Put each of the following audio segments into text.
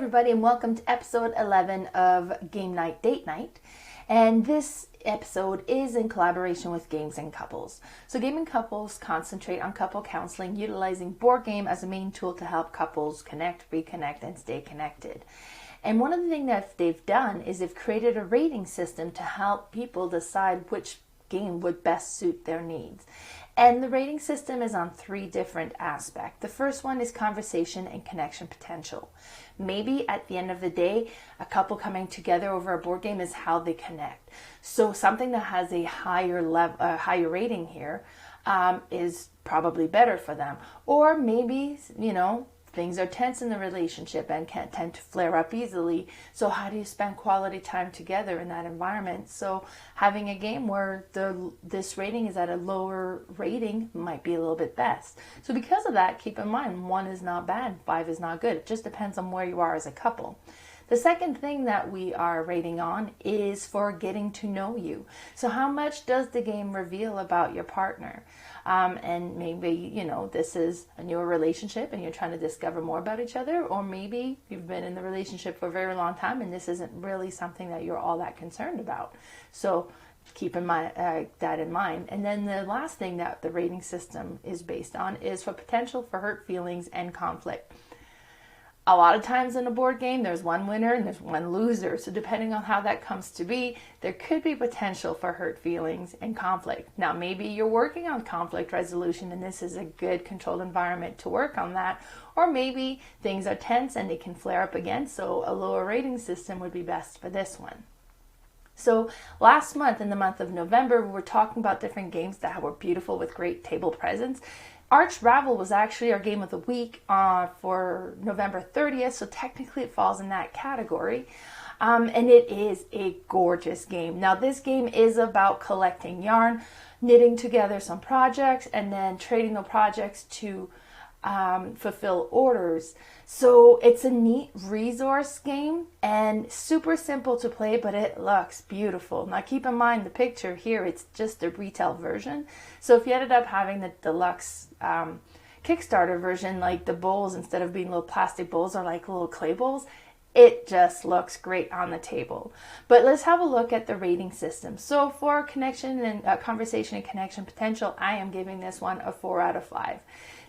everybody, and welcome to episode 11 of Game Night Date Night. And this episode is in collaboration with Games and Couples. So Game and Couples concentrate on couple counseling, utilizing board game as a main tool to help couples connect, reconnect, and stay connected. And one of the things that they've done is they've created a rating system to help people decide which game would best suit their needs. And the rating system is on three different aspects. The first one is conversation and connection potential. Maybe at the end of the day, a couple coming together over a board game is how they connect. So something that has a higher level, higher rating here is probably better for them. Or maybe, things are tense in the relationship and can tend to flare up easily. So how do you spend quality time together in that environment? So having a game where this rating is at a lower rating might be a little bit best. So because of that, keep in mind, 1 is not bad, 5 is not good. It just depends on where you are as a couple. The second thing that we are rating on is for getting to know you. So how much does the game reveal about your partner? And maybe, this is a newer relationship and you're trying to discover more about each other, or maybe you've been in the relationship for a very long time and this isn't really something that you're all that concerned about. So keep in mind that in mind. And then the last thing that the rating system is based on is for potential for hurt feelings and conflict. A lot of times in a board game, there's one winner and there's one loser. So depending on how that comes to be, there could be potential for hurt feelings and conflict. Now, maybe you're working on conflict resolution and this is a good controlled environment to work on that. Or maybe things are tense and they can flare up again. So a lower rating system would be best for this one. So last month, in the month of November, we were talking about different games that were beautiful with great table presence. Ravels was actually our game of the week for November 30th, so technically it falls in that category. And it is a gorgeous game. Now, this game is about collecting yarn, knitting together some projects, and then trading the projects to fulfill orders. So it's a neat resource game and super simple to play, but it looks beautiful. Now keep in mind the picture here, it's just the retail version. So if you ended up having the deluxe Kickstarter version, like the bowls, instead of being little plastic bowls, are like little clay bowls, it just looks great on the table. But let's have a look at the rating system. So for connection and conversation and connection potential, I am giving this one a 4 out of 5.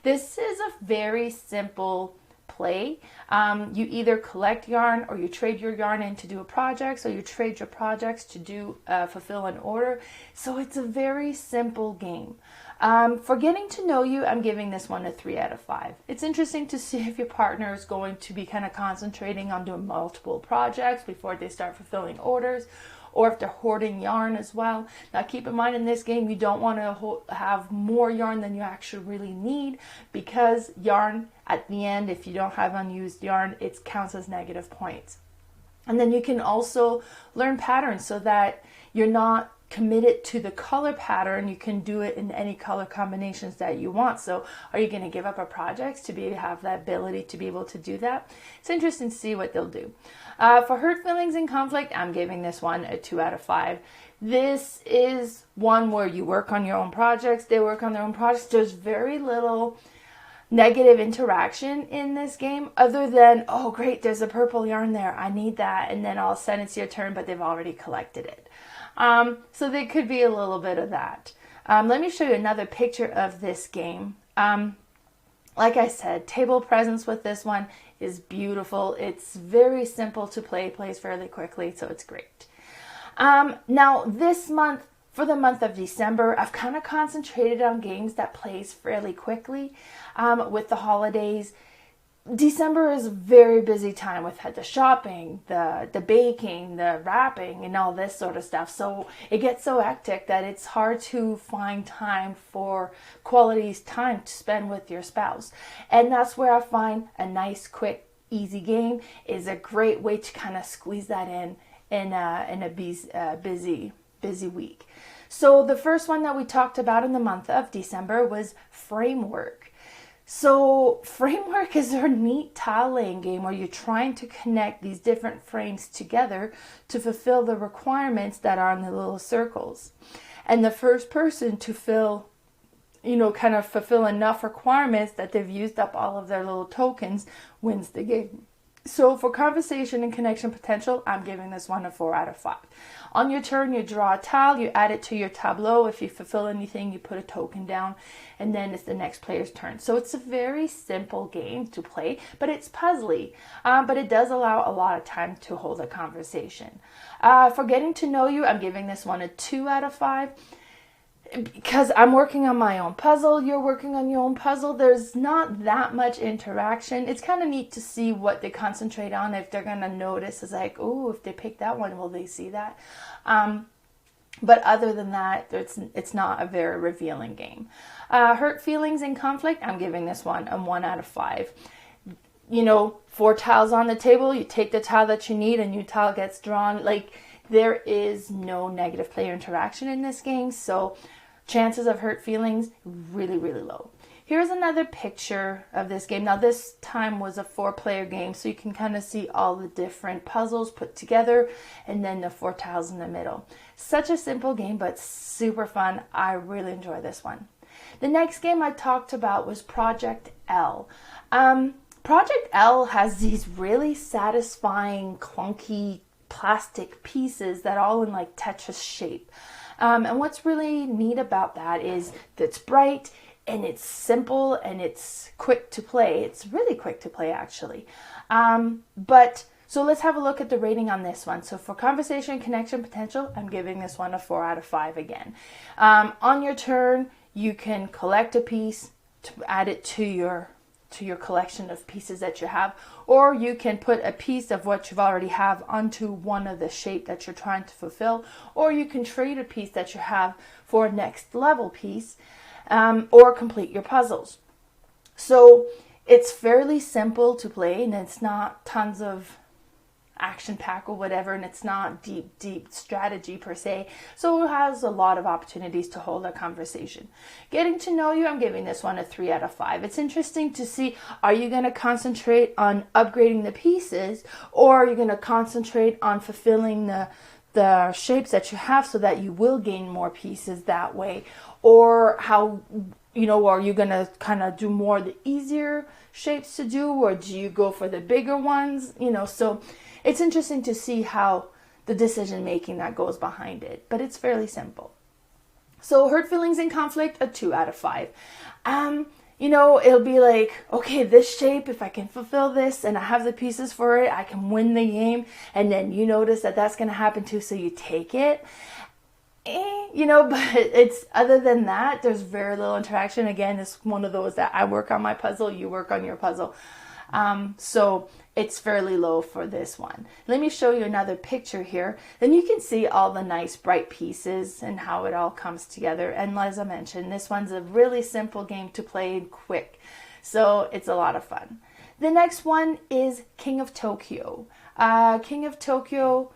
This is a very simple play. You either collect yarn or you trade your yarn in to do a project, so you trade your projects to do fulfill an order. So it's a very simple game. For getting to know you, I'm giving this one a 3 out of 5. It's interesting to see if your partner is going to be kind of concentrating on doing multiple projects before they start fulfilling orders, or if they're hoarding yarn as well. Now keep in mind, in this game, you don't want to have more yarn than you actually really need, because yarn at the end, if you don't have unused yarn, it counts as negative points. And then you can also learn patterns so that you're not committed to the color pattern. You can do it in any color combinations that you want. So are you going to give up a project to have that ability to be able to do that? It's interesting to see what they'll do. For hurt feelings and conflict, I'm giving this one a 2 out of 5. This is one where you work on your own projects, they work on their own projects. There's very little negative interaction in this game other than, oh great, there's a purple yarn there, I need that, and then all of a sudden it's your turn, but they've already collected it. So there could be a little bit of that. Let me show you another picture of this game. Like I said, table presence with this one is beautiful. It's very simple to play, plays fairly quickly, so it's great. Now this month, for the month of December, I've kind of concentrated on games that plays fairly quickly. With the holidays, December is a very busy time with the shopping, the baking, the wrapping, and all this sort of stuff. So it gets so hectic that it's hard to find time for quality time to spend with your spouse. And that's where I find a nice, quick, easy game is a great way to kind of squeeze that in a busy week. So the first one that we talked about in the month of December was Framework. So Framework is a neat tile laying game where you're trying to connect these different frames together to fulfill the requirements that are in the little circles. And the first person to fulfill enough requirements that they've used up all of their little tokens wins the game. So for conversation and connection potential, I'm giving this one a 4 out of 5. On your turn, you draw a tile, you add it to your tableau. If you fulfill anything, you put a token down, and then it's the next player's turn. So it's a very simple game to play, but it's puzzly. But it does allow a lot of time to hold a conversation. For getting to know you, I'm giving this one a 2 out of 5. Because I'm working on my own puzzle, you're working on your own puzzle, there's not that much interaction. It's kind of neat to see what they concentrate on, if they're going to notice. It's like, oh, if they pick that one, will they see that? But other than that, it's not a very revealing game. Hurt feelings and conflict, I'm giving this one a 1 out of 5. 4 tiles on the table, you take the tile that you need, a new tile gets drawn. Like, there is no negative player interaction in this game, so chances of hurt feelings really, really low. Here's another picture of this game. Now, this time was a 4-player game, so you can kind of see all the different puzzles put together and then the 4 tiles in the middle. Such a simple game, but super fun. I really enjoy this one. The next game I talked about was Project L. Project L has these really satisfying, clunky plastic pieces that all in like Tetris shape. And what's really neat about that is that it's bright and it's simple and it's quick to play. It's really quick to play, actually. So let's have a look at the rating on this one. So for conversation, connection, potential, I'm giving this one a 4 out of 5 again. On your turn, you can collect a piece to add it to your collection of pieces that you have, or you can put a piece of what you've already have onto one of the shape that you're trying to fulfill, or you can trade a piece that you have for a next level piece, or complete your puzzles. So it's fairly simple to play, and it's not tons of action pack or whatever, and it's not deep strategy per se, so it has a lot of opportunities to hold a conversation. Getting to know you, I'm giving this one a 3 out of 5. It's interesting to see, are you going to concentrate on upgrading the pieces, or are you going to concentrate on fulfilling the shapes that you have so that you will gain more pieces that way? Or how, are you going to kind of do more of the easier shapes to do, or do you go for the bigger ones? So it's interesting to see how the decision making that goes behind it, but it's fairly simple. So hurt feelings and conflict, a 2 out of 5. It'll be like, okay, this shape, if I can fulfill this and I have the pieces for it, I can win the game. And then you notice that that's going to happen too, so you take it. But it's, other than that, there's very little interaction. Again, it's one of those that I work on my puzzle, you work on your puzzle. So it's fairly low for this one. Let me show you another picture here. Then you can see all the nice bright pieces and how it all comes together. And as I mentioned, this one's a really simple game to play and quick. So it's a lot of fun. The next one is King of Tokyo. King of Tokyo,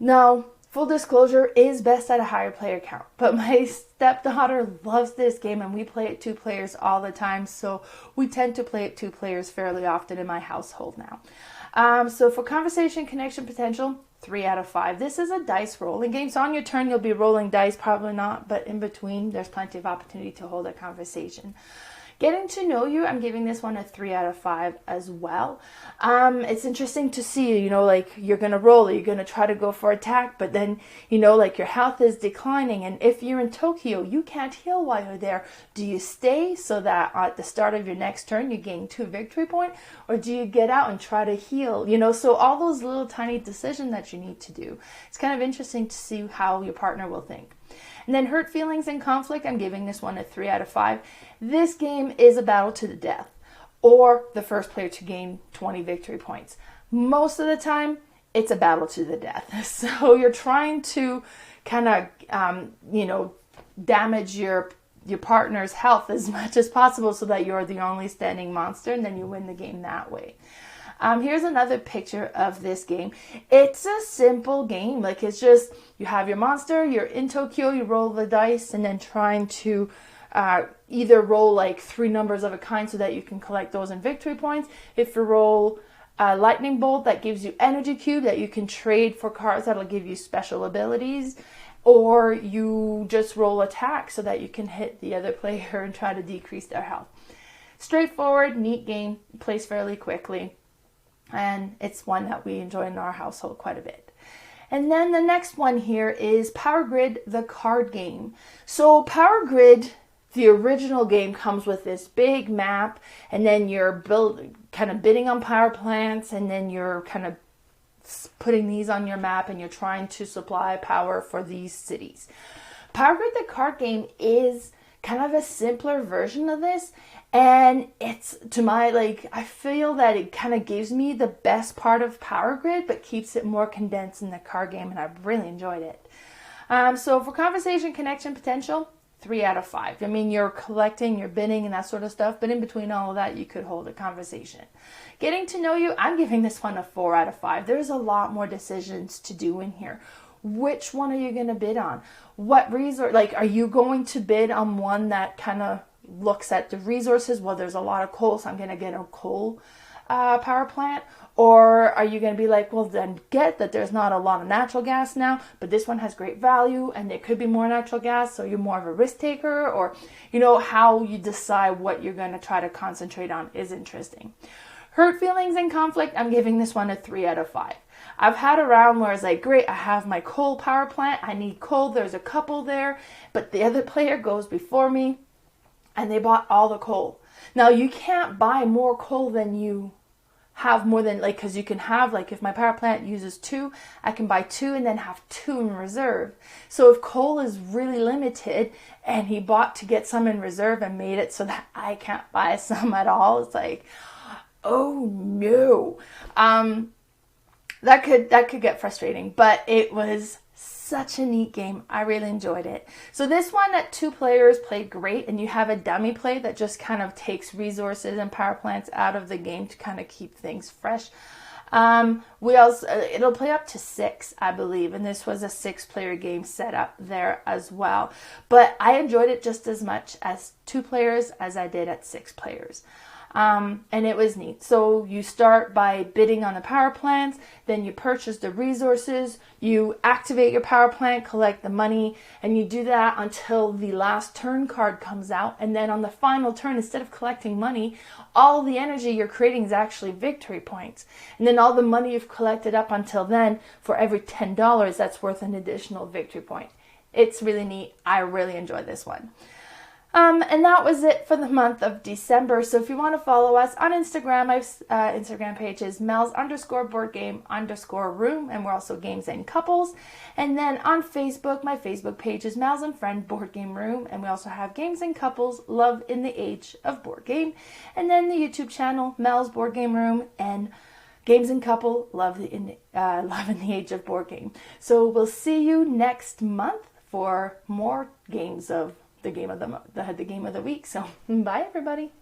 no, full disclosure, is best at a higher player count. But my stepdaughter loves this game, and we play it 2 players all the time. So we tend to play it 2 players fairly often in my household now. So for conversation, connection, potential, 3 out of 5. This is a dice rolling game. So on your turn, you'll be rolling dice, probably not, but in between, there's plenty of opportunity to hold a conversation. Getting to know you, I'm giving this one a 3 out of 5 as well. It's interesting to see, like you're going to roll, you're going to try to go for attack, but then, like your health is declining. And if you're in Tokyo, you can't heal while you're there. Do you stay so that at the start of your next turn, you gain 2 victory points? Or do you get out and try to heal? So all those little tiny decisions that you need to do. It's kind of interesting to see how your partner will think. And then hurt feelings and conflict, I'm giving this one a 3 out of 5. This game is a battle to the death, or the first player to gain 20 victory points. Most of the time, it's a battle to the death. So you're trying to kind of, damage your partner's health as much as possible so that you're the only standing monster, and then you win the game that way. Here's another picture of this game. It's a simple game. Like, it's just, you have your monster, you're in Tokyo, you roll the dice, and then trying to either roll like 3 numbers of a kind so that you can collect those in victory points. If you roll a lightning bolt, that gives you energy cube that you can trade for cards that'll give you special abilities. Or you just roll attack so that you can hit the other player and try to decrease their health. Straightforward, neat game, plays fairly quickly. And it's one that we enjoy in our household quite a bit. And then the next one here is Power Grid, the card game. So Power Grid, the original game, comes with this big map, and then you're kind of bidding on power plants, and then you're kind of putting these on your map, and you're trying to supply power for these cities. Power Grid, the card game, is kind of a simpler version of this, and it's, to my, I feel that it kind of gives me the best part of Power Grid, but keeps it more condensed in the card game, and I've really enjoyed it. So for conversation, connection, potential, 3 out of 5. I mean, you're collecting, you're bidding, and that sort of stuff, but in between all of that, you could hold a conversation. Getting to know you, I'm giving this one a 4 out of 5. There's a lot more decisions to do in here. Which one are you going to bid on? What resource, are you going to bid on one that kind of looks at the resources? Well, there's a lot of coal, so I'm going to get a coal power plant. Or are you going to be like, well, then get that there's not a lot of natural gas now, but this one has great value and there could be more natural gas, so you're more of a risk taker? Or, how you decide what you're going to try to concentrate on is interesting. Hurt feelings and conflict, I'm giving this one a 3 out of 5. I've had a round where it's like, great, I have my coal power plant, I need coal, there's a couple there, but the other player goes before me and they bought all the coal. Now, you can't buy more coal than you have more than, because you can have, if my power plant uses 2, I can buy 2 and then have 2 in reserve. So if coal is really limited and he bought to get some in reserve and made it so that I can't buy some at all, it's like, oh no. That could get frustrating, but it was such a neat game. I really enjoyed it. So this one at 2 players played great, and you have a dummy play that just kind of takes resources and power plants out of the game to kind of keep things fresh. It'll play up to 6, I believe, and this was a 6-player game set up there as well. But I enjoyed it just as much as 2 players as I did at 6 players. And it was neat. So you start by bidding on the power plants, then you purchase the resources, you activate your power plant, collect the money, and you do that until the last turn card comes out. And then on the final turn, instead of collecting money, all the energy you're creating is actually victory points. And then all the money you've collected up until then, for every $10, that's worth an additional victory point. It's really neat. I really enjoyed this one. And that was it for the month of December. So if you want to follow us on Instagram, my Instagram page is Mel's_boardgame_room, and we're also Games and Couples. And then on Facebook, my Facebook page is Mel's and Friend Board Game Room, and we also have Games and Couples, Love in the Age of Board Game. And then the YouTube channel, Mel's Board Game Room, and Games and Couple, Love in the Age of Board Game. So we'll see you next month for more games of the game of the week. So bye everybody.